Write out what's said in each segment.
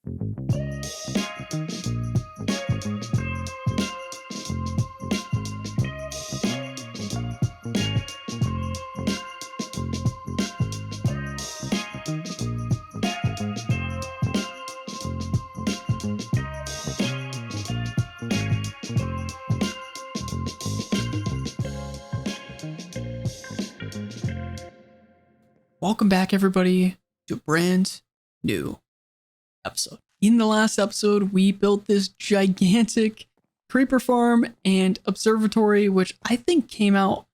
Welcome back, everybody, to a brand new episode. In the last episode, we built this gigantic creeper farm and observatory, which I think came out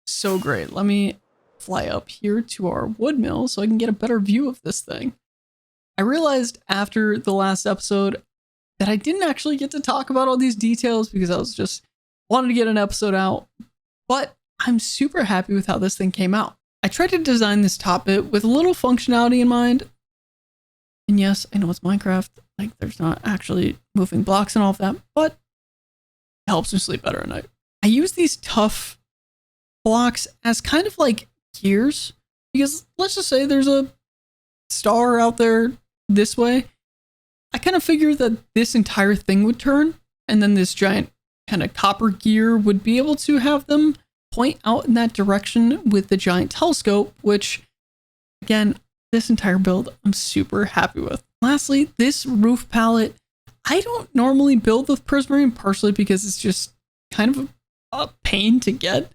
so great. Let me fly up here to our wood mill so I can get a better view of this thing. I realized after the last episode that I didn't actually get to talk about all these details because I was just wanted to get an episode out, but I'm super happy with how this thing came out. I tried to design this top bit with a little functionality in mind. And yes, I know it's Minecraft. Like, there's not actually moving blocks and all of that, but it helps me sleep better at night. I use these tough blocks as kind of like gears, because let's just say there's a star out there this way. I kind of figured that this entire thing would turn, and then this giant kind of copper gear would be able to have them point out in that direction with the giant telescope, which, again, this entire build I'm super happy with. Lastly, this roof palette, I don't normally build with prismarine, partially because it's just kind of a pain to get,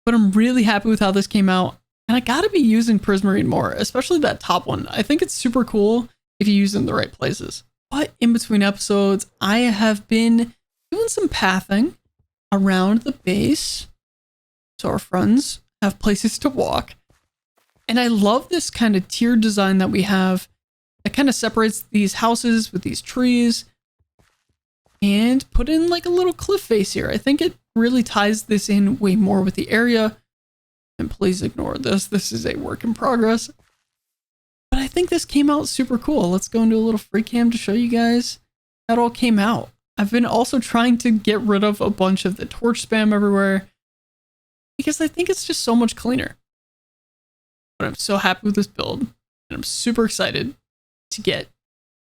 but I'm really happy with how this came out, and I gotta be using prismarine more, especially that top one. I think it's super cool if you use it in the right places. But in between episodes, I have been doing some pathing around the base, so our friends have places to walk. And I love this kind of tiered design that we have that kind of separates these houses with these trees and put in like a little cliff face here. I think it really ties this in way more with the area. And please ignore this. This is a work in progress. But I think this came out super cool. Let's go into a little free cam to show you guys how it all came out. I've been also trying to get rid of a bunch of the torch spam everywhere, because I think it's just so much cleaner. But I'm so happy with this build, and I'm super excited to get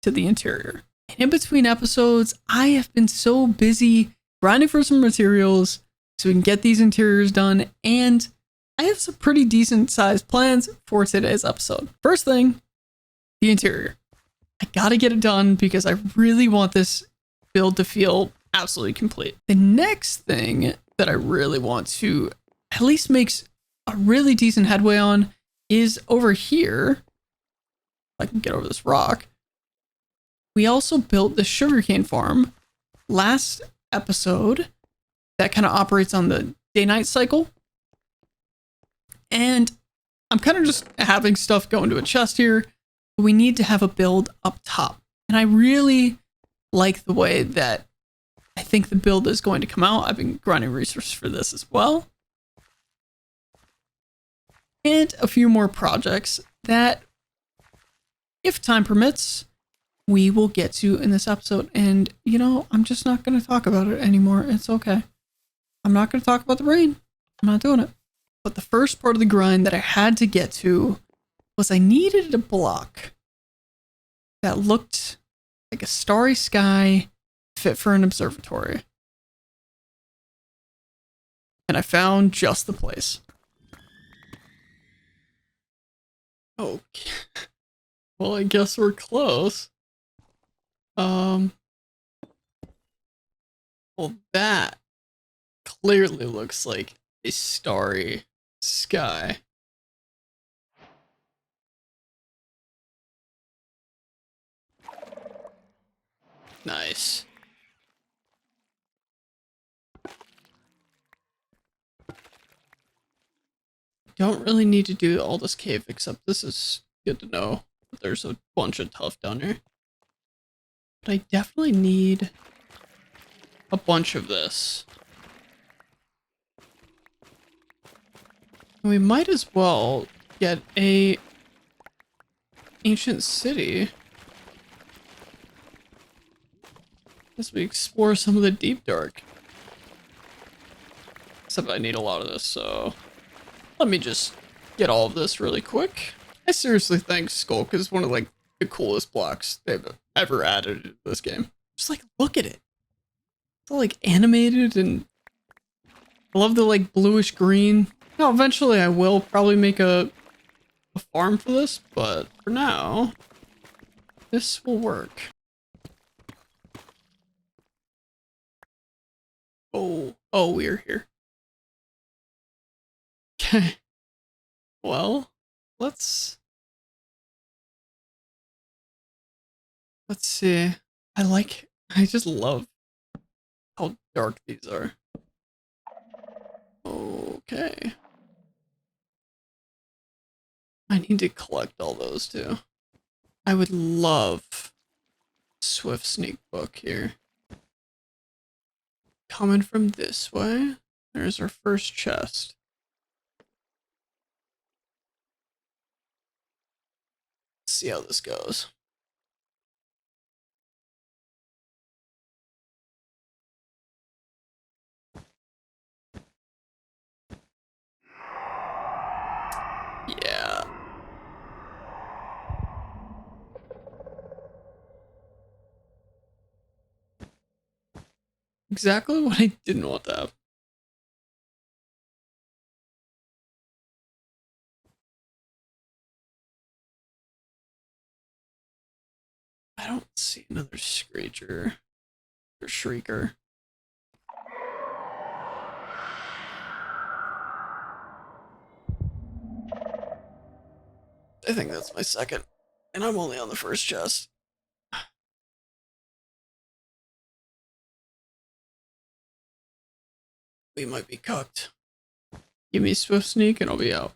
to the interior. And in between episodes, I have been so busy grinding for some materials so we can get these interiors done, and I have some pretty decent sized plans for today's episode. First thing, the interior. I gotta get it done because I really want this build to feel absolutely complete. The next thing that I really want to at least makes a really decent headway on is over here. If I can get over this rock. We also built the sugarcane farm last episode that kind of operates on the day-night cycle. And I'm kind of just having stuff go into a chest here, but we need to have a build up top. And I really like the way that I think the build is going to come out. I've been grinding resources for this as well. And a few more projects that, if time permits, we will get to in this episode. And, you know, I'm just not going to talk about it anymore. It's okay. I'm not going to talk about the rain. I'm not doing it. But the first part of the grind that I had to get to was I needed a block that looked like a starry sky fit for an observatory. And I found just the place. Okay. Well, I guess we're close. Well, that clearly looks like a starry sky. Nice. Don't really need to do all this cave, except this is good to know. There's a bunch of tuff down here. But I definitely need a bunch of this. We might as well get a ancient city as we explore some of the deep dark. Except I need a lot of this, so let me just get all of this really quick. I seriously think Skulk is one of like the coolest blocks they've ever added to this game. Just like look at it. It's all like animated, and I love the like bluish green. Now eventually I will probably make a farm for this, but for now, this will work. Oh, we're here. Okay. Well, let's see. I just love how dark these are. Okay. I need to collect all those too. I would love Swift Sneak Book here. Coming from this way. There's our first chest. Let's see how this goes. Yeah. Exactly what I didn't want to have. I don't see another Screecher or Shrieker. I think that's my second, and I'm only on the first chest. We might be cooked. Give me Swift Sneak and I'll be out.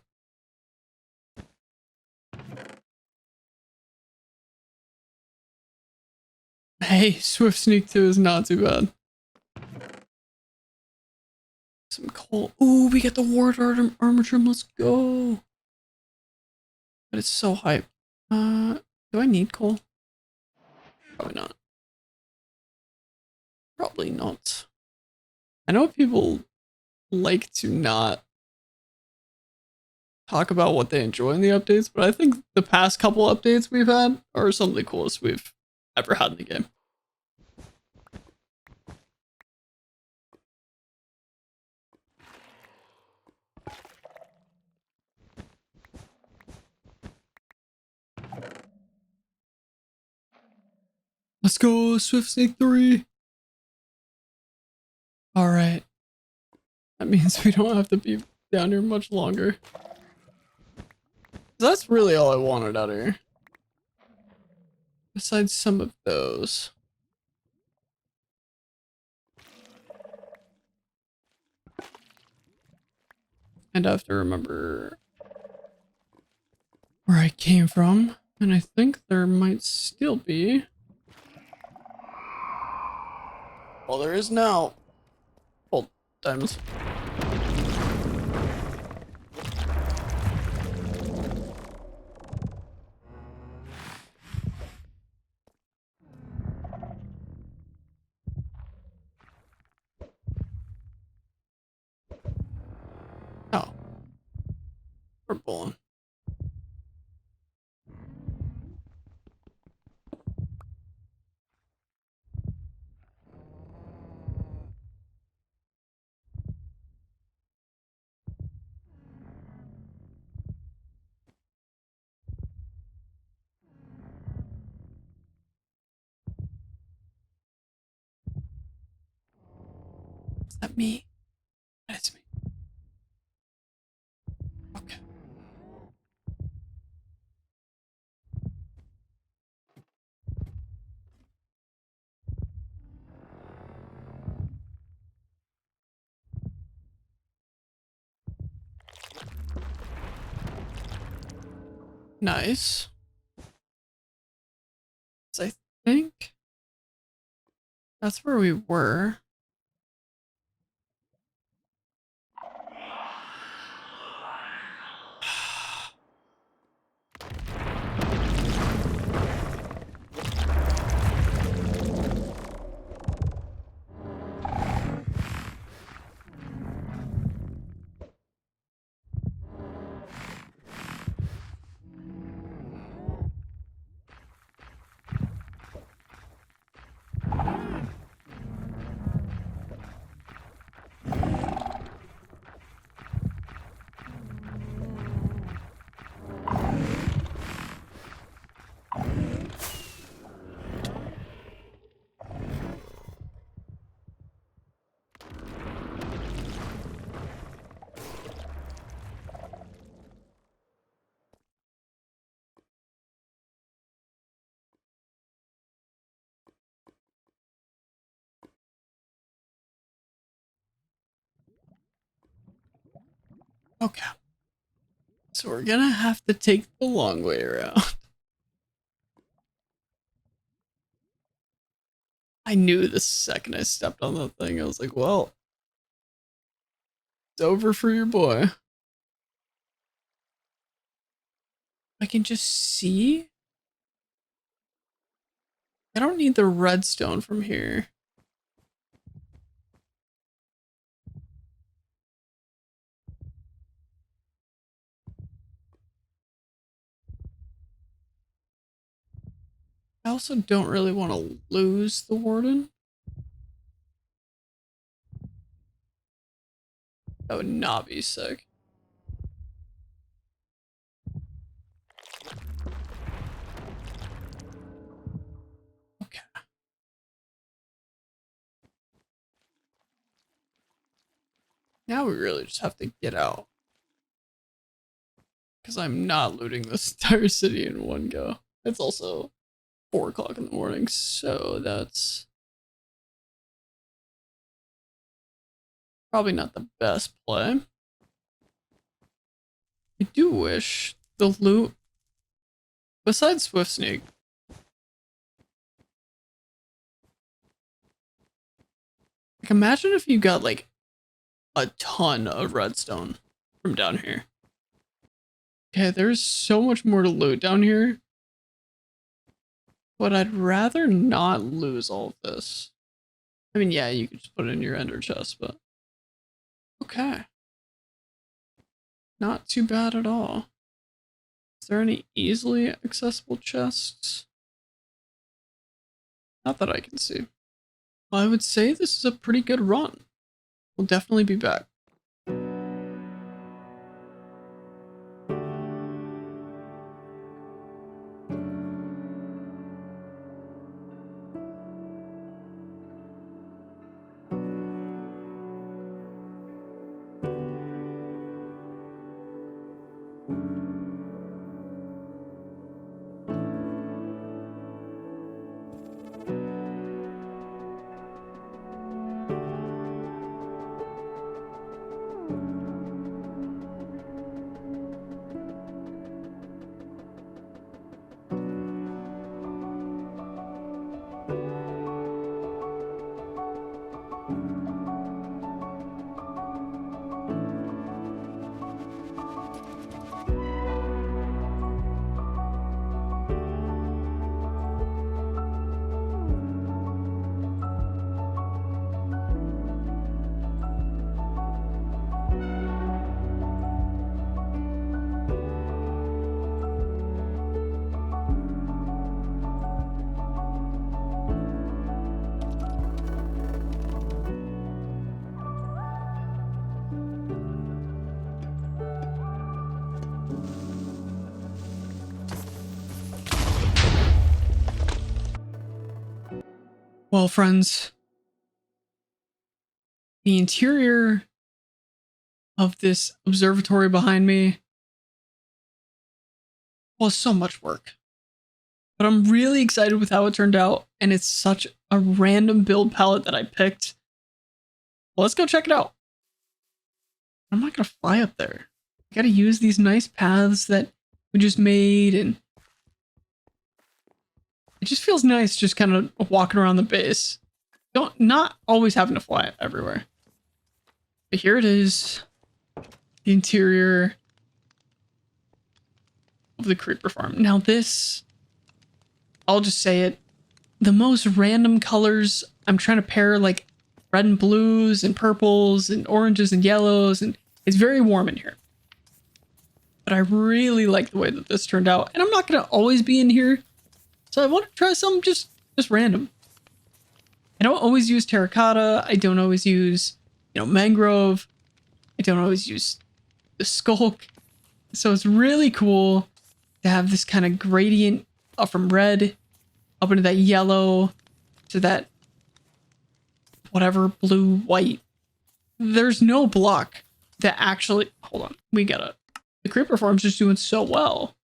Hey, Swift Sneak 2 is not too bad. Some coal. Ooh, we get the Ward Armor Trim. Let's go. But it's so hype. Do I need coal? Probably not. Probably not. I know people like to not talk about what they enjoy in the updates, but I think the past couple updates we've had are some of the coolest we've ever had in the game. Let's go, Swift Snake 3. Alright. That means we don't have to be down here much longer. That's really all I wanted out of here. Besides some of those. And I have to remember where I came from. And I think there might still be. Well, there is now. Well, diamonds. Oh. We're pulling. Is that me? That's me. Okay. Nice. So I think that's where we were. Okay. So we're gonna have to take the long way around. I knew the second I stepped on that thing, I was like, well, it's over for your boy. I can just see. I don't need the redstone from here. I also don't really want to lose the warden. That would not be sick. Okay. Now we really just have to get out. Because I'm not looting this entire city in one go. It's also 4 o'clock in the morning, so that's probably not the best play. I do wish the loot, besides Swift Sneak, like imagine if you got like a ton of redstone from down here. Okay, there's so much more to loot down here, but I'd rather not lose all of this. I mean, yeah, you could just put it in your ender chest, but okay. Not too bad at all. Is there any easily accessible chests? Not that I can see. Well, I would say this is a pretty good run. We'll definitely be back. Well, friends, the interior of this observatory behind me was so much work. But I'm really excited with how it turned out, and it's such a random build palette that I picked. Well, let's go check it out. I'm not gonna fly up there. I gotta use these nice paths that we just made, and it just feels nice just kind of walking around the base. Not always having to fly everywhere. But here it is. The interior of the creeper farm. Now this, I'll just say it, the most random colors. I'm trying to pair like red and blues and purples and oranges and yellows, and it's very warm in here. But I really like the way that this turned out, and I'm not gonna always be in here, so I want to try something just random. I don't always use terracotta. I don't always use, mangrove. I don't always use the skulk. So it's really cool to have this kind of gradient up from red up into that yellow to that whatever blue white. There's no block that actually, hold on, we got it. The creeper farm's just doing so well.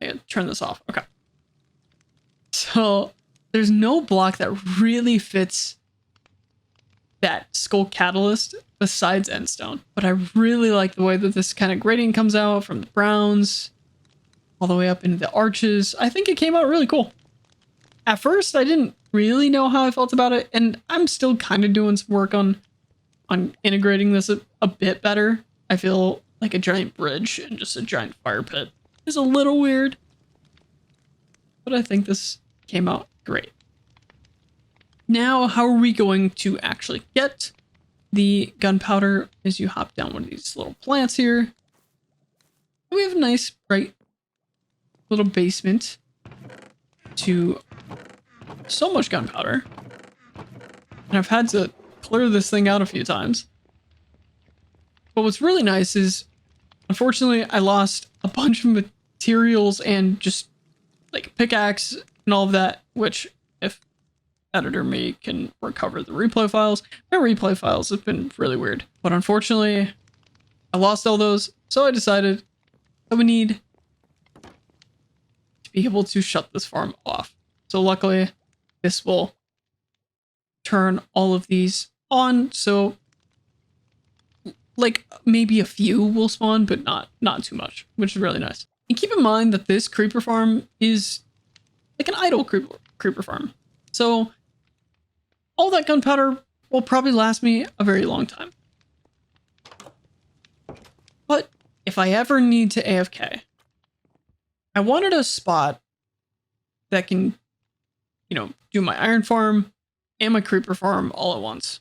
I gotta turn this off. Okay. So there's no block that really fits that skull catalyst besides endstone. But I really like the way that this kind of gradient comes out from the browns all the way up into the arches. I think it came out really cool. At first, I didn't really know how I felt about it, and I'm still kind of doing some work on integrating this a bit better. I feel like a giant bridge and just a giant fire pit is a little weird, but I think this came out great. Now, how are we going to actually get the gunpowder? Is you hop down one of these little plants here. We have a nice, bright little basement to so much gunpowder. And I've had to clear this thing out a few times. But what's really nice is, unfortunately, I lost a bunch of materials and just like pickaxe and all of that, which if editor me can recover the replay files. My replay files have been really weird, but unfortunately I lost all those, so I decided that we need to be able to shut this farm off. So luckily this will turn all of these on, so like maybe a few will spawn, but not too much, which is really nice. And keep in mind that this creeper farm is like an idle creeper farm. So all that gunpowder will probably last me a very long time. But if I ever need to AFK, I wanted a spot that can, you know, do my iron farm and my creeper farm all at once.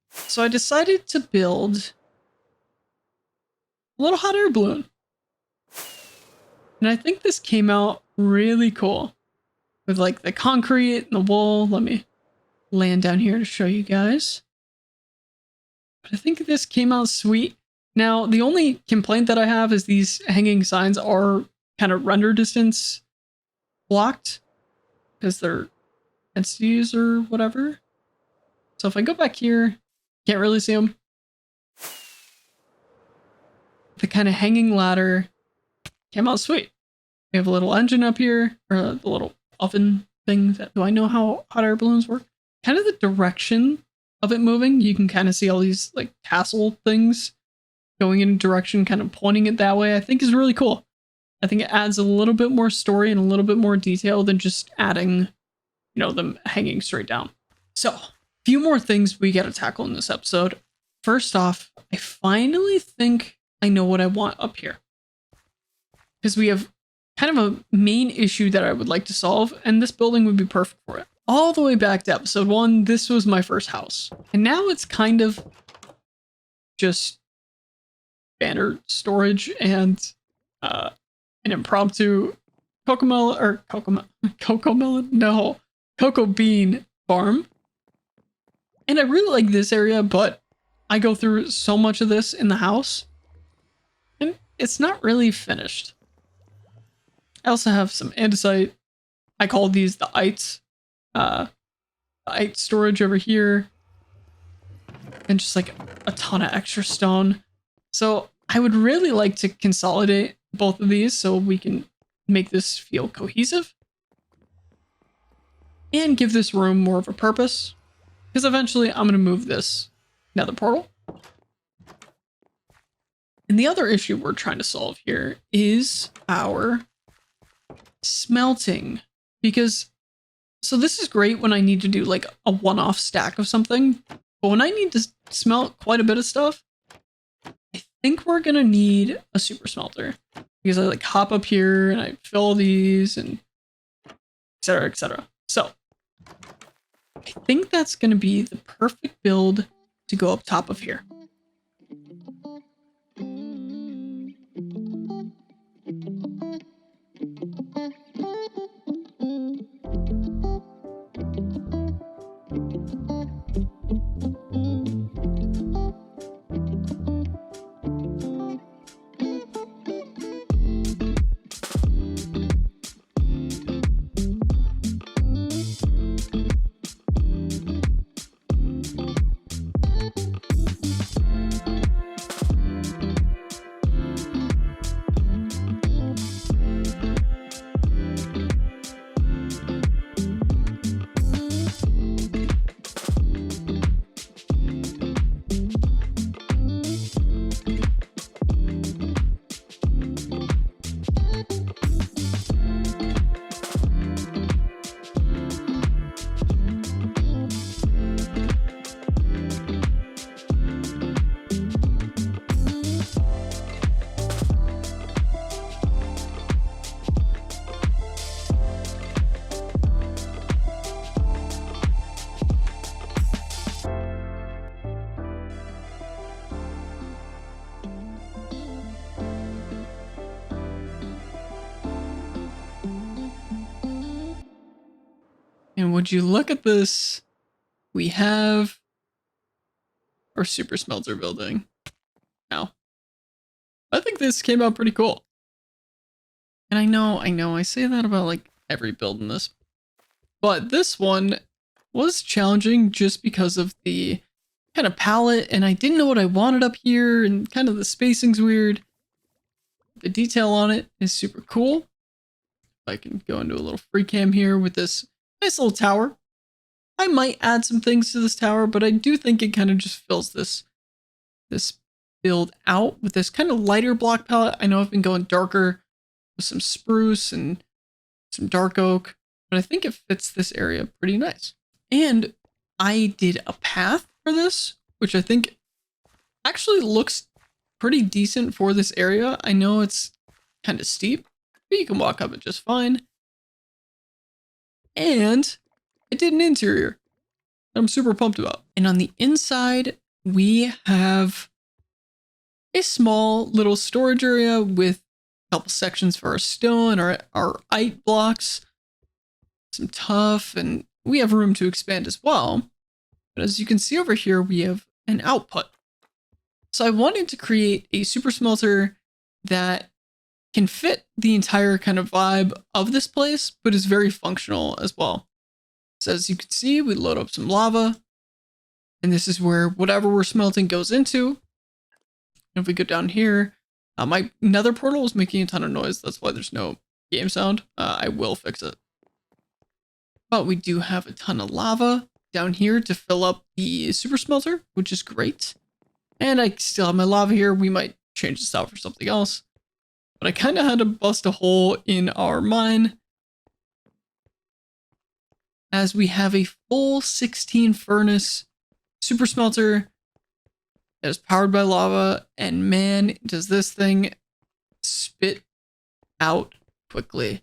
So I decided to build a little hot air balloon. And I think this came out really cool with like the concrete and the wool. Let me land down here to show you guys. But I think this came out sweet. Now, the only complaint that I have is these hanging signs are kind of render distance blocked because they're entities or whatever. So if I go back here, can't really see them. The kind of hanging ladder came out sweet. We have a little engine up here, or the little oven thing. Do I know how hot air balloons work? Kind of the direction of it moving. You can kind of see all these like tassel things going in a direction, kind of pointing it that way. I think is really cool. I think it adds a little bit more story and a little bit more detail than just adding, you know, them hanging straight down. So, a few more things we got to tackle in this episode. First off, I finally think I know what I want up here, because we have kind of a main issue that I would like to solve, and this building would be perfect for it. All the way back to episode 1, this was my first house, and now it's kind of just banner storage and an impromptu cocoa bean farm. And I really like this area, but I go through so much of this in the house and it's not really finished. I also have some andesite. I call these the ites. The ite storage over here. And just like a ton of extra stone. So I would really like to consolidate both of these so we can make this feel cohesive. And give this room more of a purpose. Because eventually I'm going to move this nether portal. And the other issue we're trying to solve here is our smelting. Because, so this is great when I need to do like a one-off stack of something. But when I need to smelt quite a bit of stuff, I think we're going to need a super smelter. Because I like hop up here and I fill these and etc, etc. So I think that's going to be the perfect build to go up top of here. And would you look at this? We have our Super Smelter building now. I think this came out pretty cool. And I know, I say that about like every build in this. But this one was challenging just because of the kind of palette, and I didn't know what I wanted up here, and kind of the spacing's weird. The detail on it is super cool. I can go into a little free cam here with this nice little tower. I might add some things to this tower, but I do think it kind of just fills this build out with this kind of lighter block palette. I know I've been going darker with some spruce and some dark oak, but I think it fits this area pretty nice. And I did a path for this, which I think actually looks pretty decent for this area. I know it's kind of steep, but you can walk up it just fine. And I did an interior that I'm super pumped about. And on the inside, we have a small little storage area with a couple sections for our stone, our ite blocks, some tuff, and we have room to expand as well. But as you can see over here, we have an output. So I wanted to create a super smelter that can fit the entire kind of vibe of this place, but is very functional as well. So as you can see, we load up some lava, and this is where whatever we're smelting goes into. And if we go down here, my nether portal is making a ton of noise. That's why there's no game sound. I will fix it. But we do have a ton of lava down here to fill up the super smelter, which is great. And I still have my lava here. We might change this out for something else. But I kind of had to bust a hole in our mine, as we have a full 16 furnace super smelter that is powered by lava. And man, does this thing spit out quickly.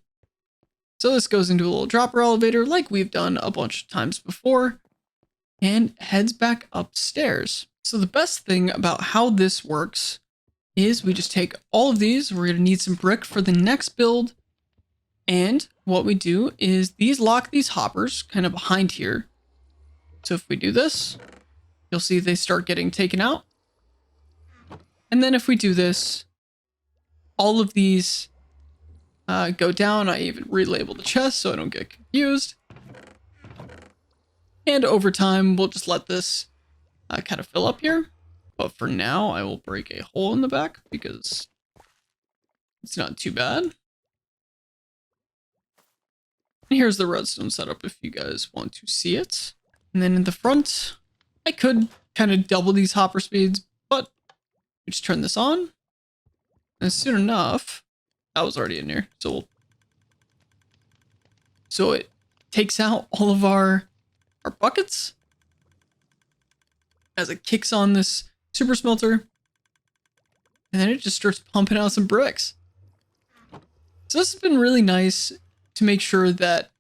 So this goes into a little dropper elevator like we've done a bunch of times before, and heads back upstairs. So the best thing about how this works is we just take all of these. We're going to need some brick for the next build. And what we do is these lock these hoppers kind of behind here. So if we do this, you'll see they start getting taken out. And then if we do this, all of these go down. I even relabel the chest so I don't get confused. And over time, we'll just let this kind of fill up here. But for now, I will break a hole in the back because it's not too bad. And here's the redstone setup if you guys want to see it. And then in the front, I could kind of double these hopper speeds, but we just turn this on. And soon enough, that was already in here. So it takes out all of our buckets as it kicks on this super smelter. And then it just starts pumping out some bricks. So this has been really nice to make sure that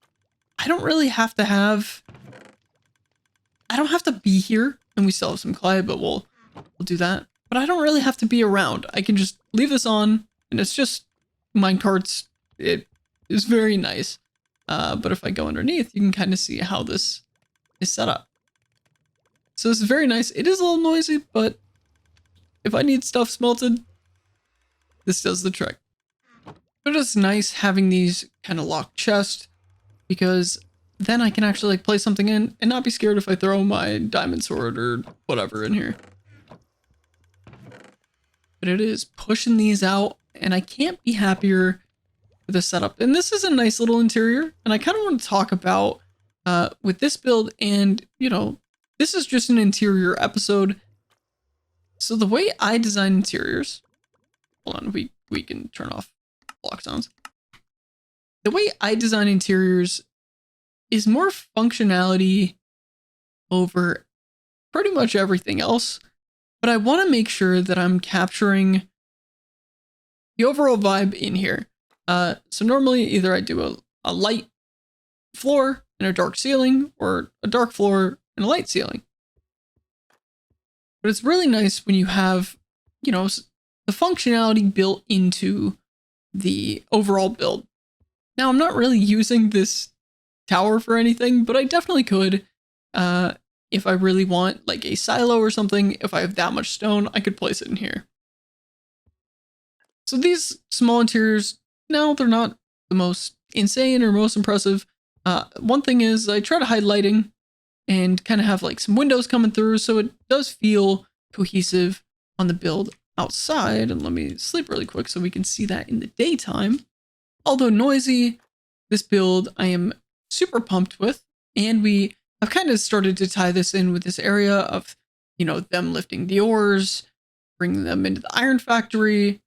I don't really have to I don't have to be here, and we still have some clay, but we'll do that. But I don't really have to be around. I can just leave this on, and it's just minecarts. It is very nice. But if I go underneath, you can kind of see how this is set up. So this is very nice. It is a little noisy, but if I need stuff smelted, this does the trick. But it's nice having these kind of locked chests, because then I can actually like play something in and not be scared if I throw my diamond sword or whatever in here. But it is pushing these out, and I can't be happier with the setup. And this is a nice little interior, and I kind of want to talk about with this build, and you know, this is just an interior episode. So the way I design interiors, hold on, we can turn off block sounds. The way I design interiors is more functionality over pretty much everything else, but I want to make sure that I'm capturing the overall vibe in here. So normally either I do a light floor and a dark ceiling, or a dark floor and a light ceiling. But it's really nice when you have, you know, the functionality built into the overall build. Now, I'm not really using this tower for anything, but I definitely could. If I really want like a silo or something, if I have that much stone, I could place it in here. So these small interiors, no, they're not the most insane or most impressive. One thing is I try to hide lighting and kind of have like some windows coming through, so it does feel cohesive on the build outside. And let me sleep really quick so we can see that in the daytime. Although noisy, this build I am super pumped with, and I've kind of started to tie this in with this area of, you know, them lifting the ores, bringing them into the iron factory,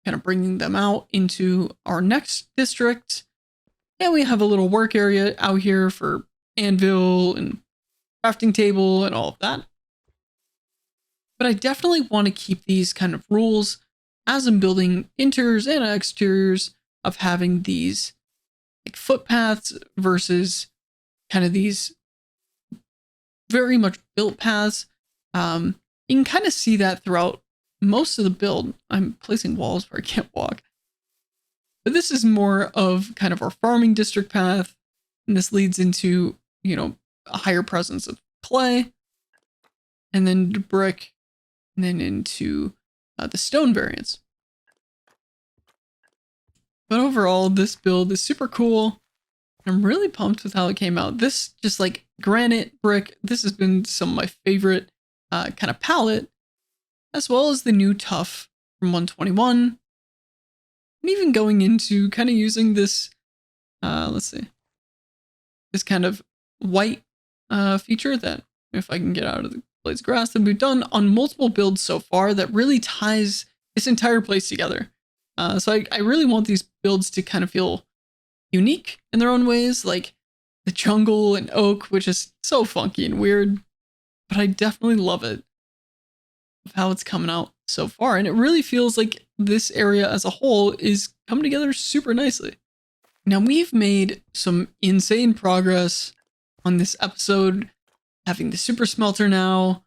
kind of bringing them out into our next district. And we have a little work area out here for anvil and crafting table and all of that. But I definitely want to keep these kind of rules as I'm building interiors and exteriors of having these like footpaths versus kind of these very much built paths. You can kind of see that throughout most of the build. I'm placing walls where I can't walk. But this is more of kind of our farming district path. And this leads into, you know, a higher presence of clay. And then brick. And then into the stone variants. But overall, this build is super cool. I'm really pumped with how it came out. This just like granite brick, this has been some of my favorite kind of palette, as well as the new tuff from 121. And even going into kind of using this, let's see, this kind of white feature that if I can get out of the blades of grass, that we've done on multiple builds so far that really ties this entire place together. So I really want these builds to kind of feel unique in their own ways, like the jungle and oak, which is so funky and weird, but I definitely love it of how it's coming out so far. And it really feels like this area as a whole is coming together super nicely. Now we've made some insane progress on this episode, having the Super Smelter now.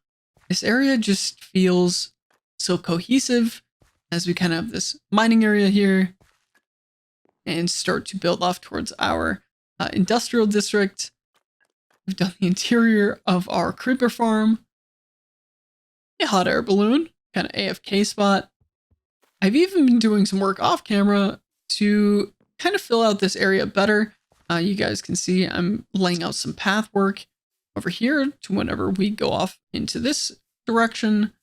This area just feels so cohesive as we kind of have this mining area here and start to build off towards our industrial district. We've done the interior of our creeper farm, a hot air balloon, kind of AFK spot. I've even been doing some work off camera to kind of fill out this area better. You guys can see I'm laying out some path work over here to whenever we go off into this direction.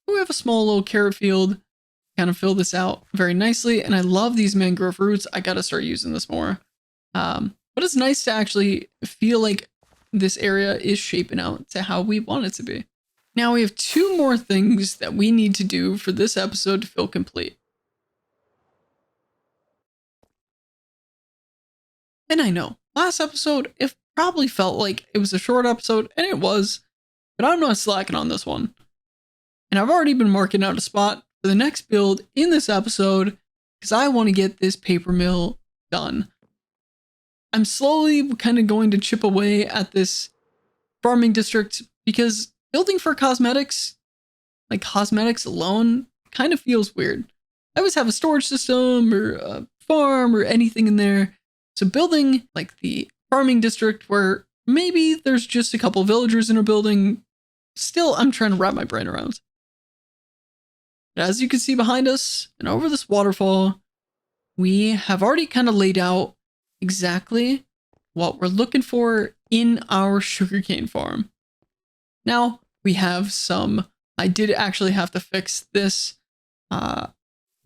We have a small little carrot field, kind of fill this out very nicely. And I love these mangrove roots. I got to start using this more. But it's nice to actually feel like this area is shaping out to how we want it to be. Now we have two more things that we need to do for this episode to feel complete. And I know, last episode, it probably felt like it was a short episode, and it was, but I'm not slacking on this one. And I've already been marking out a spot for the next build in this episode because I want to get this paper mill done. I'm slowly kind of going to chip away at this farming district because building for cosmetics, like cosmetics alone, kind of feels weird. I always have a storage system or a farm or anything in there. So building like the farming district where maybe there's just a couple villagers in a building, still I'm trying to wrap my brain around. But as you can see behind us and over this waterfall, we have already kind of laid out exactly what we're looking for in our sugarcane farm. Now we have some, I did actually have to fix this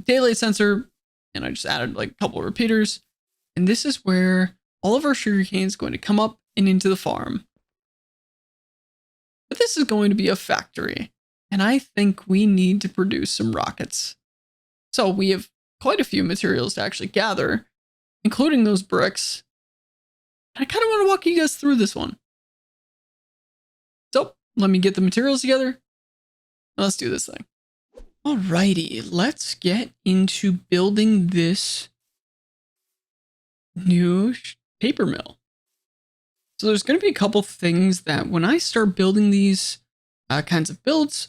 daylight sensor, and I just added like a couple of repeaters. And this is where all of our sugarcane is going to come up and into the farm. But this is going to be a factory, and I think we need to produce some rockets. So we have quite a few materials to actually gather, including those bricks. I kind of want to walk you guys through this one. So let me get the materials together. Let's do this thing. Alrighty, let's get into building this new paper mill. So there's going to be a couple things that when I start building these kinds of builds,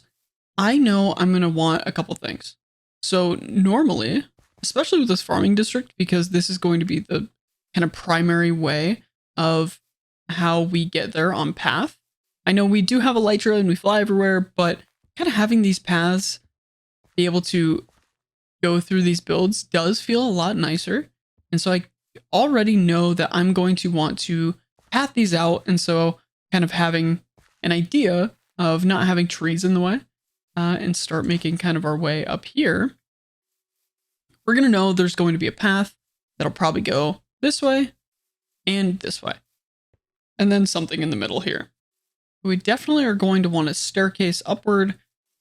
I know I'm going to want a couple things. So normally, especially with this farming district, because this is going to be the kind of primary way of how we get there on path. I know we do have elytra and we fly everywhere, but kind of having these paths be able to go through these builds does feel a lot nicer. And so I already know that I'm going to want to path these out. And so kind of having an idea of not having trees in the way and start making kind of our way up here. We're going to know there's going to be a path that'll probably go this way and this way. And then something in the middle here. We definitely are going to want a staircase upward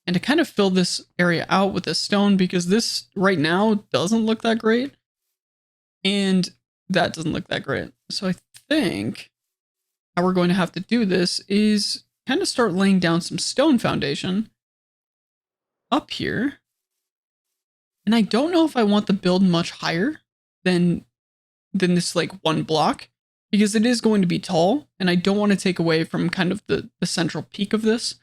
and to kind of fill this area out with this stone, because this right now doesn't look that great. And that doesn't look that great. So I think how we're going to have to do this is kind of start laying down some stone foundation up here. And I don't know if I want the build much higher than this like one block, because it is going to be tall and I don't want to take away from kind of the central peak of this,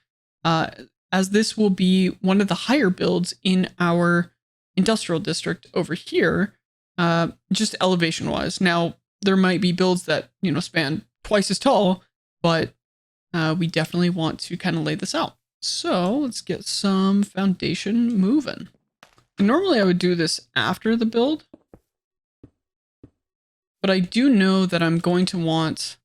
as this will be one of the higher builds in our industrial district over here, just elevation wise. Now there might be builds that, you know, span twice as tall, but we definitely want to kind of lay this out. So let's get some foundation moving. Normally I would do this after the build, but I do know that I'm going to want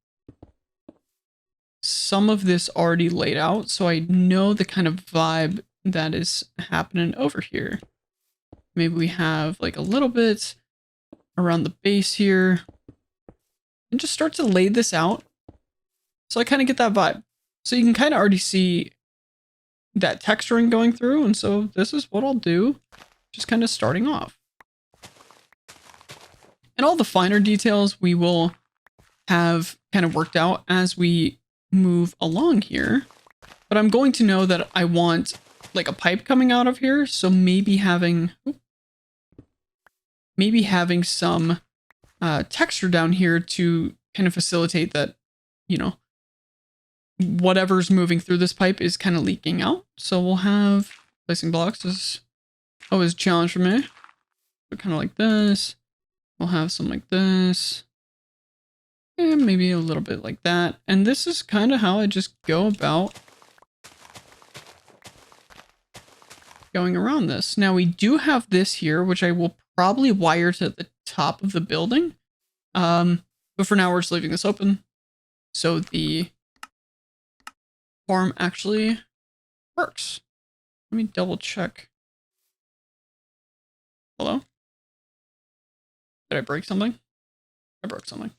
some of this already laid out, so I know the kind of vibe that is happening over here. Maybe we have like a little bit around the base here and just start to lay this out. So I kind of get that vibe. So you can kind of already see that texturing going through. And so this is what I'll do, just kind of starting off. And all the finer details we will have kind of worked out as we move along here. But I'm going to know that I want like a pipe coming out of here. So maybe having some texture down here to kind of facilitate that, you know, whatever's moving through this pipe is kind of leaking out. So we'll have placing blocks is always a challenge for me. So kind of like this. We'll have some like this. And maybe a little bit like that. And this is kind of how I just go about going around this. Now we do have this here, which I will probably wire to the top of the building. But for now, we're just leaving this open. So the farm actually works. Let me double check. Hello? Did I break something? I broke something.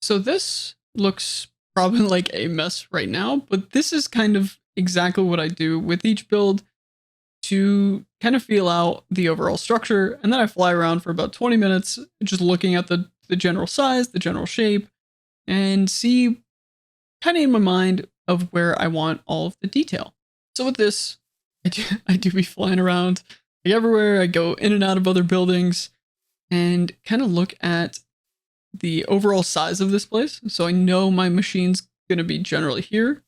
So this looks probably like a mess right now, but this is kind of exactly what I do with each build to kind of feel out the overall structure. And then I fly around for about 20 minutes, just looking at the general size, the general shape, and see kind of in my mind of where I want all of the detail. So with this, I do be flying around like everywhere. I go in and out of other buildings and kind of look at the overall size of this place. So I know my machine's going to be generally here.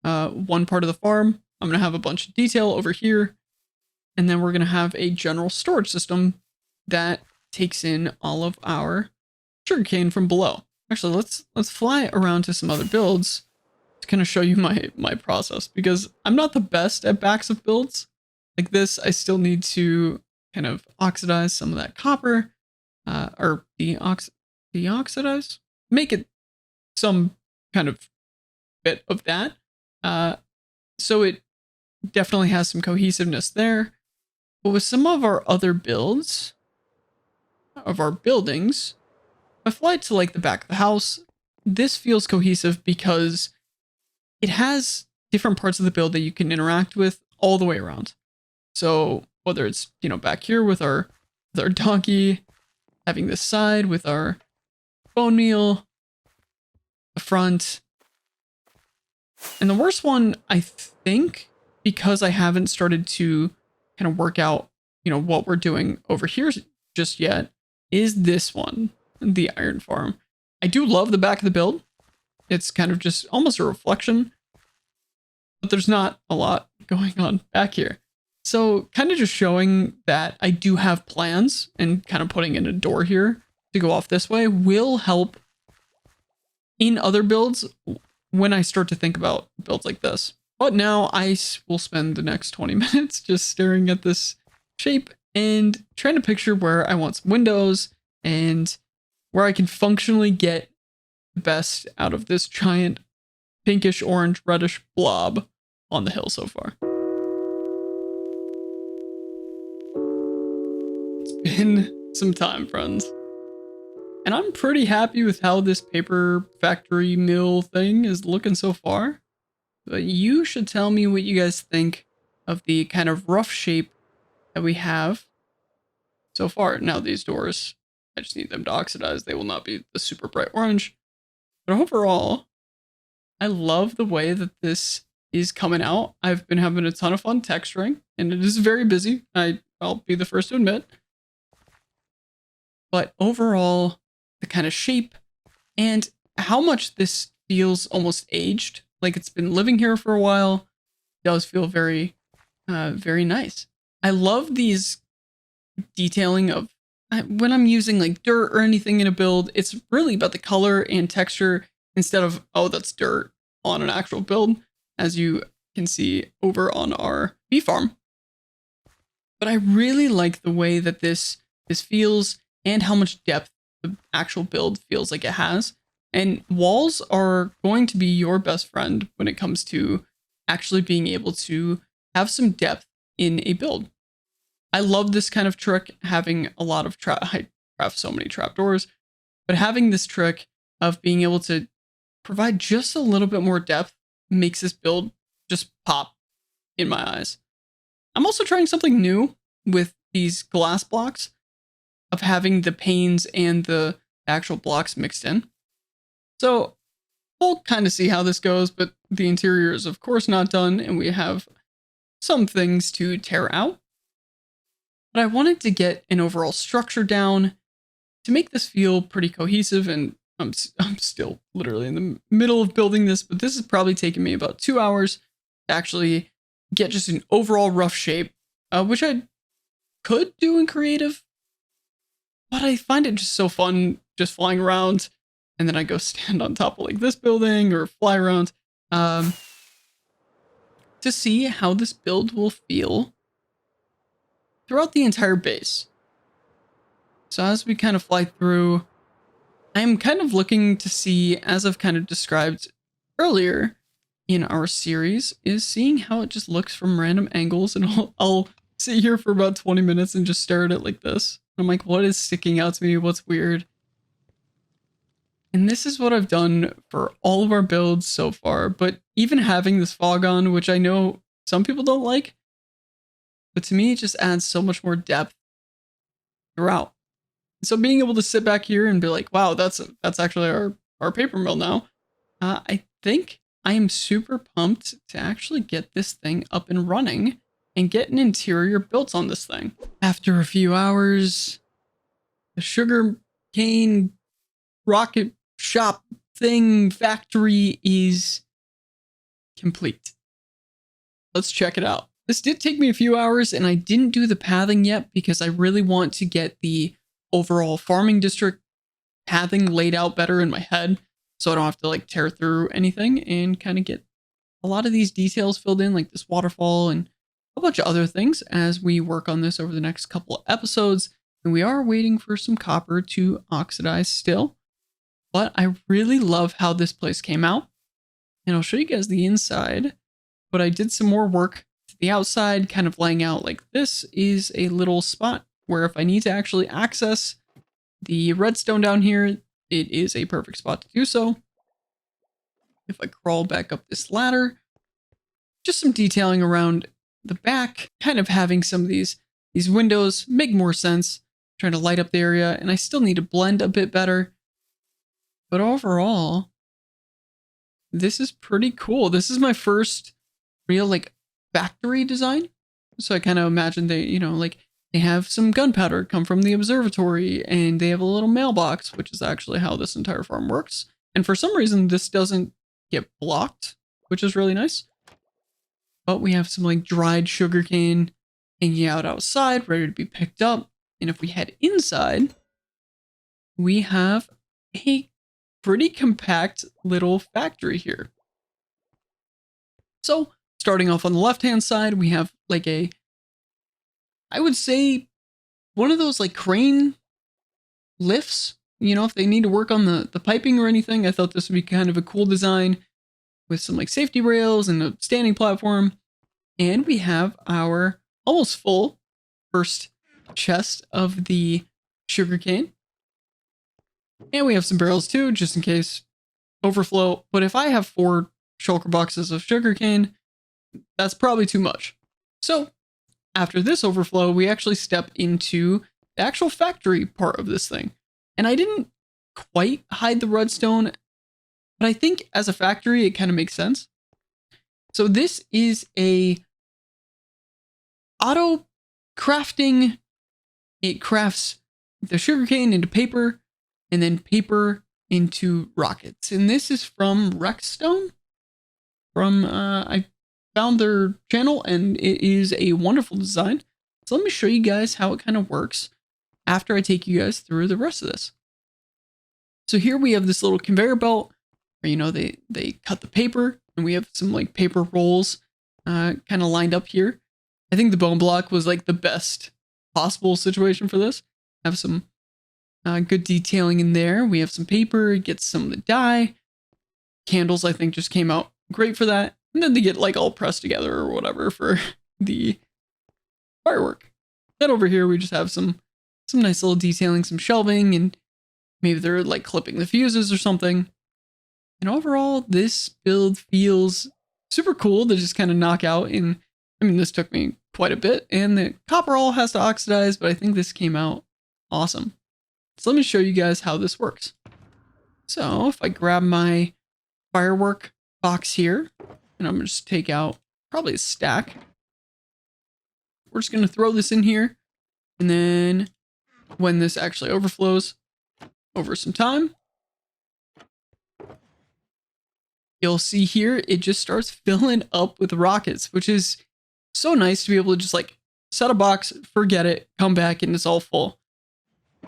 One part of the farm, I'm going to have a bunch of detail over here. And then we're going to have a general storage system that takes in all of our sugarcane from below. Actually, let's fly around to some other builds to kind of show you my process, because I'm not the best at backs of builds. Like this, I still need to kind of oxidize some of that copper, or deoxidize, make it some kind of bit of that. So it definitely has some cohesiveness there. But with some of our other builds of our buildings, if I fly to like the back of the house, this feels cohesive because it has different parts of the build that you can interact with all the way around. So whether it's, you know, back here with our donkey, having this side with our bone meal, the front. And the worst one, I think, because I haven't started to kind of work out, you know, what we're doing over here just yet, is this one, the iron farm. I do love the back of the build. It's kind of just almost a reflection, but there's not a lot going on back here. So kind of just showing that I do have plans and kind of putting in a door here to go off this way will help in other builds when I start to think about builds like this. But now I will spend the next 20 minutes just staring at this shape and trying to picture where I want some windows and where I can functionally get the best out of this giant pinkish orange reddish blob on the hill so far. It's been some time, friends. And I'm pretty happy with how this paper factory mill thing is looking so far. But you should tell me what you guys think of the kind of rough shape that we have so far. Now these doors, I just need them to oxidize. They will not be the super bright orange. But overall, I love the way that this is coming out. I've been having a ton of fun texturing, and it is very busy. I'll be the first to admit. But overall, the kind of shape and how much this feels almost aged, like it's been living here for a while, does feel very, very nice. I love these detailing of when I'm using like dirt or anything in a build, it's really about the color and texture instead of, oh, that's dirt on an actual build, as you can see over on our bee farm. But I really like the way that this feels and how much depth the actual build feels like it has. And walls are going to be your best friend when it comes to actually being able to have some depth in a build. I love this kind of trick, having a lot of I craft so many trapdoors, but having this trick of being able to provide just a little bit more depth makes this build just pop in my eyes. I'm also trying something new with these glass blocks of having the panes and the actual blocks mixed in. So we'll kind of see how this goes, but the interior is of course not done and we have some things to tear out. But I wanted to get an overall structure down to make this feel pretty cohesive, and I'm still literally in the middle of building this, but this is probably taking me about 2 hours to actually get just an overall rough shape, which I could do in creative, but I find it just so fun just flying around, and then I go stand on top of like this building or fly around to see how this build will feel throughout the entire base. So as we kind of fly through, I'm kind of looking to see, as I've kind of described earlier in our series, is seeing how it just looks from random angles. And I'll sit here for about 20 minutes and just stare at it like this. I'm like, what is sticking out to me? What's weird? And this is what I've done for all of our builds so far. But even having this fog on, which I know some people don't like, but to me, it just adds so much more depth throughout. So being able to sit back here and be like, wow, that's actually our paper mill now. I think I am super pumped to actually get this thing up and running and get an interior built on this thing. After a few hours, the sugar cane rocket shop thing factory is complete. Let's check it out. This did take me a few hours and I didn't do the pathing yet because I really want to get the overall farming district pathing laid out better in my head so I don't have to like tear through anything, and kind of get a lot of these details filled in, like this waterfall and a bunch of other things as we work on this over the next couple of episodes. And we are waiting for some copper to oxidize still, but I really love how this place came out, and I'll show you guys the inside. But I did some more work to the outside, kind of laying out like this is a little spot where if I need to actually access the redstone down here, it is a perfect spot to do so. If I crawl back up this ladder, just some detailing around the back, kind of having some of these windows make more sense, trying to light up the area, and I still need to blend a bit better. But overall, this is pretty cool. This is my first real like factory design. So I kind of imagine they, like they have some gunpowder come from the observatory, and they have a little mailbox, which is actually how this entire farm works. And for some reason, this doesn't get blocked, which is really nice. But we have some like dried sugarcane hanging out outside, ready to be picked up. And if we head inside, we have a pretty compact little factory here. So starting off on the left-hand side, we have like I would say one of those like crane lifts. You know, if they need to work on the piping or anything, I thought this would be kind of a cool design with some like safety rails and a standing platform. And we have our almost full first chest of the sugarcane. And we have some barrels too, just in case overflow. But if I have 4 shulker boxes of sugarcane, that's probably too much. So after this overflow, we actually step into the actual factory part of this thing. And I didn't quite hide the redstone, but I think as a factory, it kind of makes sense. So this is a auto crafting. It crafts the sugarcane into paper and then paper into rockets. And this is from Rexstone. I found their channel and it is a wonderful design. So let me show you guys how it kind of works after I take you guys through the rest of this. So here we have this little conveyor belt where, you know, they cut the paper and we have some like paper rolls kind of lined up here. I think the bone block was like the best possible situation for this. Have some good detailing in there. We have some paper, get some of the dye. Candles, I think, just came out great for that. And then they get like all pressed together or whatever for the firework. Then over here, we just have some nice little detailing, some shelving, and maybe they're like clipping the fuses or something. And overall, this build feels super cool to just kind of knock out in. I mean, this took me quite a bit, and the copper all has to oxidize, but I think this came out awesome. So let me show you guys how this works. So if I grab my firework box here, and I'm going to just take out probably a stack. We're just going to throw this in here, and then when this actually overflows over some time, you'll see here it just starts filling up with rockets, which is so nice to be able to just like set a box, forget it, come back, and it's all full.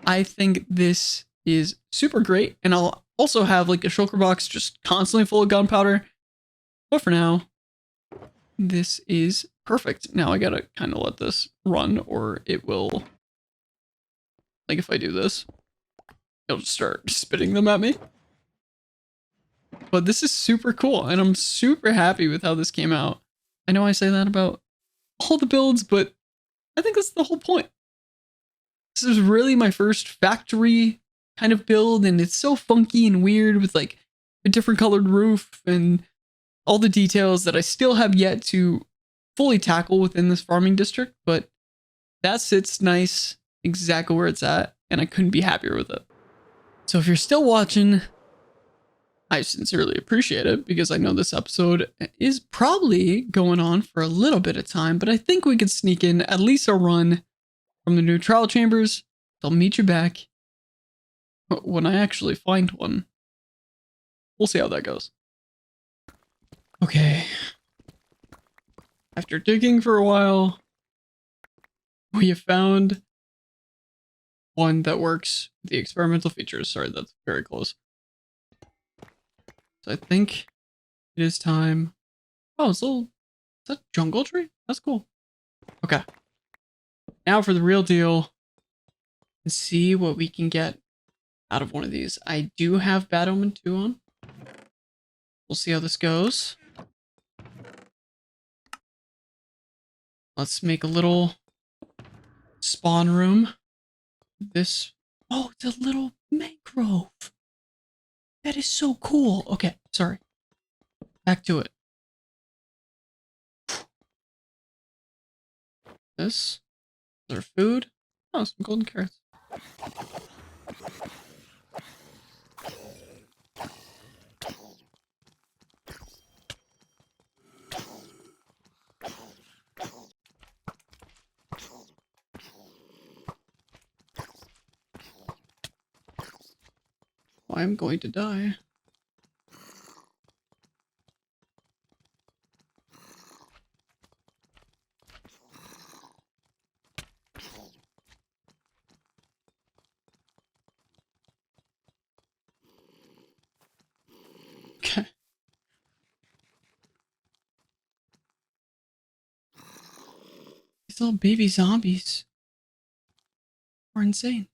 I think this is super great, and I'll also have like a shulker box just constantly full of gunpowder. But for now, this is perfect. Now I gotta kind of let this run, or it will, like if I do this, it'll just start spitting them at me. But this is super cool, and I'm super happy with how this came out. I know I say that about all the builds, but I think that's the whole point. This is really my first factory kind of build, and it's so funky and weird with like a different colored roof and all the details that I still have yet to fully tackle within this farming district, but that sits nice exactly where it's at, and I couldn't be happier with it. So if you're still watching, I sincerely appreciate it, because I know this episode is probably going on for a little bit of time, but I think we could sneak in at least a run from the new trial chambers. I'll meet you back when I actually find one. We'll see how that goes. Okay. After digging for a while, we have found one that works with the experimental features. Sorry, that's very close. So I think it is time. Oh, it's a little. Is that jungle tree? That's cool. Okay. Now for the real deal. Let's see what we can get out of one of these. I do have Bad Omen 2 on. We'll see how this goes. Let's make a little spawn room. This. Oh, it's a little mangrove. That is so cool. Okay, sorry. Back to it. This is our food. Oh, some golden carrots. I'm going to die. These little baby zombies are insane.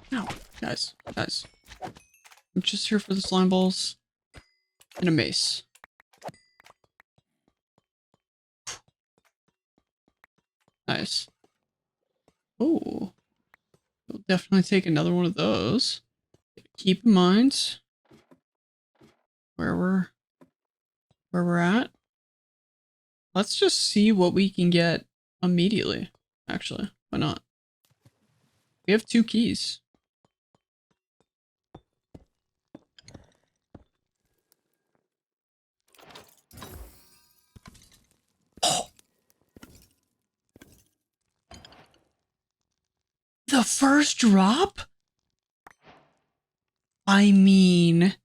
No, guys, guys. I'm just here for the slime balls and a mace. Nice. Oh, we'll definitely take another one of those. Keep in mind where we're at. Let's just see what we can get immediately. Actually, why not? We have 2 keys. Oh. The first drop? I mean,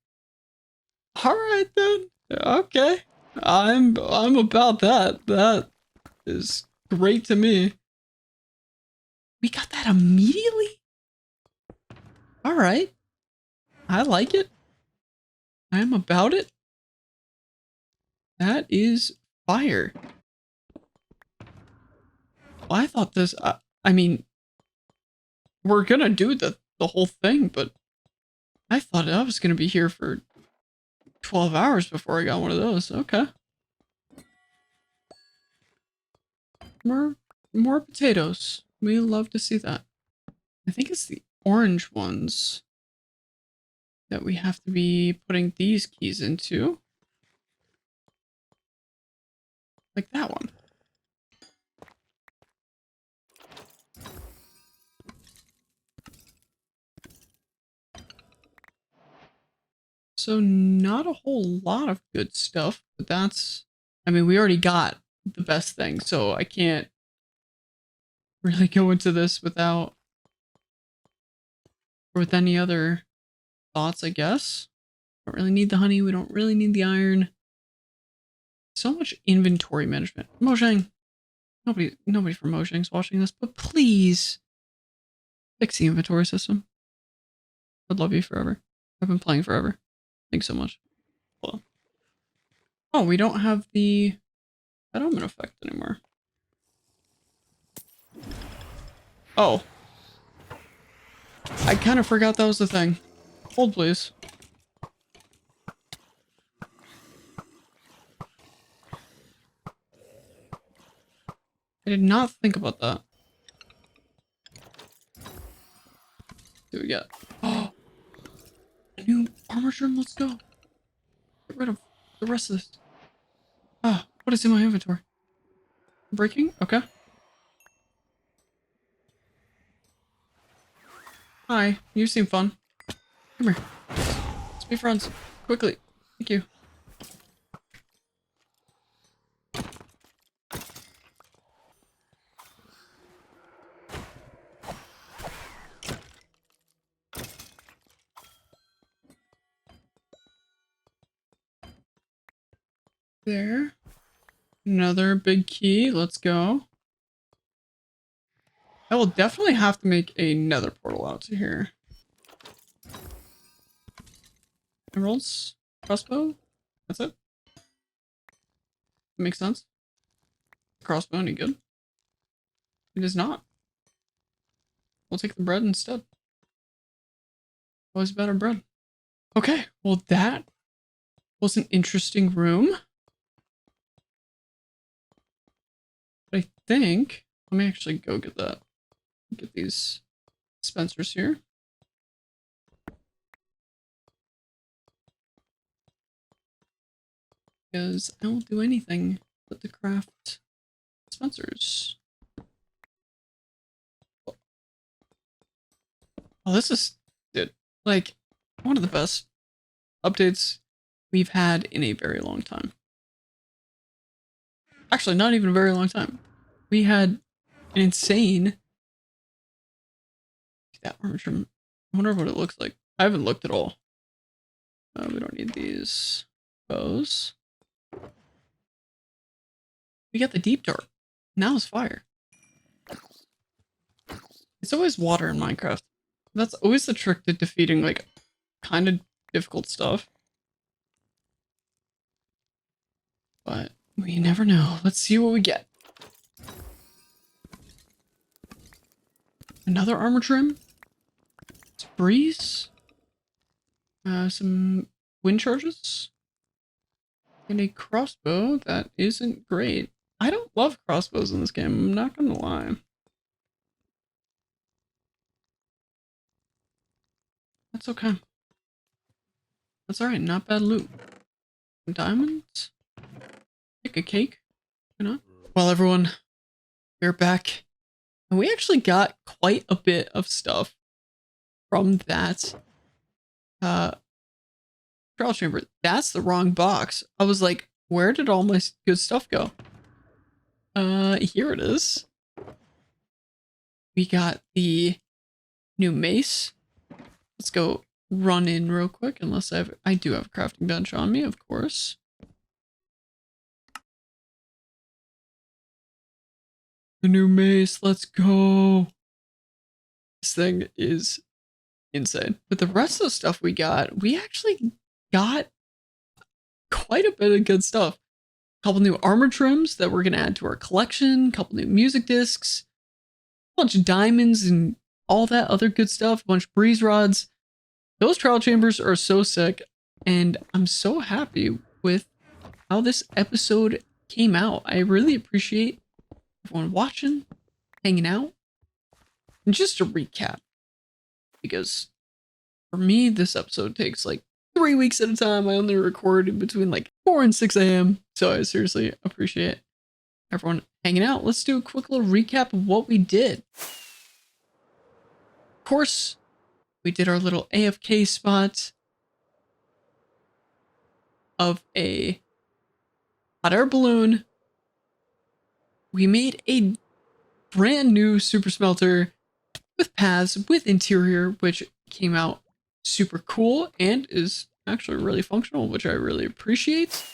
all right then. Okay. I'm about that. That is great to me. We got that immediately? All right. I like it. I am about it. That is fire. Well, I thought this, I mean, we're gonna do the whole thing, but I thought I was gonna be here for 12 hours before I got one of those. Okay. More potatoes. We love to see that. I think it's the orange ones that we have to be putting these keys into. Like that one. So not a whole lot of good stuff, but that's, I mean, we already got the best thing, so I can't really go into this without, or with any other thoughts, I guess. Don't really need the honey, we don't really need the iron. So much inventory management. Mojang. Nobody from Mojang's watching this, but please fix the inventory system. I'd love you forever. I've been playing forever. Thanks so much. Hold on. Oh, we don't have the settlement effect anymore. Oh. I kind of forgot that was the thing. Hold, please. I did not think about that. What do we get? Oh, a new armor trim. Let's go. Get rid of the rest of this. Ah, what is in my inventory? Breaking? Okay. Hi, you seem fun. Come here. Let's be friends. Quickly. Thank you. There. Another big key. Let's go. I will definitely have to make another portal out to here. Emeralds? Crossbow? That's it? Makes sense. Crossbow, any good? It is not. We'll take the bread instead. Always better bread. Okay, well that was an interesting room. But I think, let me actually go get that. Get these dispensers here. Because I won't do anything but to craft dispensers. Oh, this is, dude, like, one of the best updates we've had in a very long time. Actually, not even a very long time. We had an insane... That armor trim. I wonder what it looks like. I haven't looked at all. We don't need these bows. We got the deep dark. Now it's fire. It's always water in Minecraft. That's always the trick to defeating, like, kind of difficult stuff. But We never know. Let's see what we get. Another armor trim. Some breeze. Some wind charges. And a crossbow that isn't great. I don't love crossbows in this game, I'm not gonna lie. That's okay. That's alright, not bad loot. Diamonds? Pick a cake? You know? Well, everyone, we're back. And we actually got quite a bit of stuff from that trial chamber. That's the wrong box. I was like, where did all my good stuff go? Here it is. We got the new mace. Let's go run in real quick, unless I do have a crafting bench on me, of course. The new mace, let's go. This thing is insane. But the rest of the stuff we actually got quite a bit of good stuff. A couple new armor trims that we're going to add to our collection, a couple new music discs, a bunch of diamonds and all that other good stuff, a bunch of breeze rods. Those trial chambers are so sick, and I'm so happy with how this episode came out. I really appreciate everyone watching, hanging out, and just to recap, because for me, this episode takes like 3 weeks at a time. I only record in between like 4 and 6 a.m. So I seriously appreciate everyone hanging out. Let's do a quick little recap of what we did. Of course, we did our little AFK spot of a hot air balloon. We made a brand new Super Smelter with paths, with interior, which came out super cool and is actually really functional, which I really appreciate.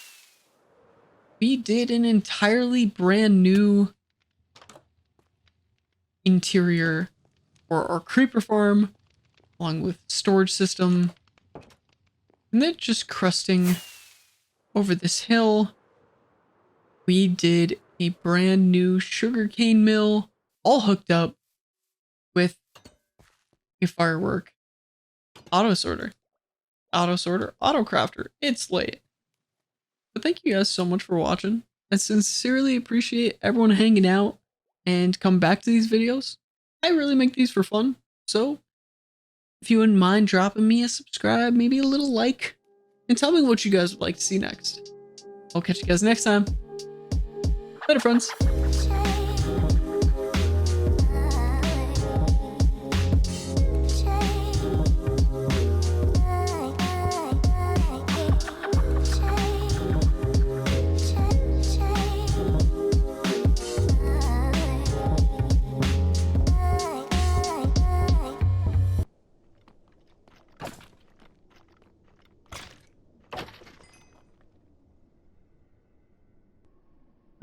We did an entirely brand new interior for our creeper farm, along with storage system, and then just crusting over this hill. We did a brand new sugarcane mill, all hooked up with a firework auto sorter, auto crafter. It's late, but thank you guys so much for watching. I sincerely appreciate everyone hanging out and come back to these videos. I really make these for fun, so if you wouldn't mind dropping me a subscribe, maybe a little like, and tell me what you guys would like to see next. I'll catch you guys next time. Later, friends.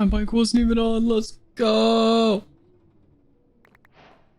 My mic wasn't even on. Let's go.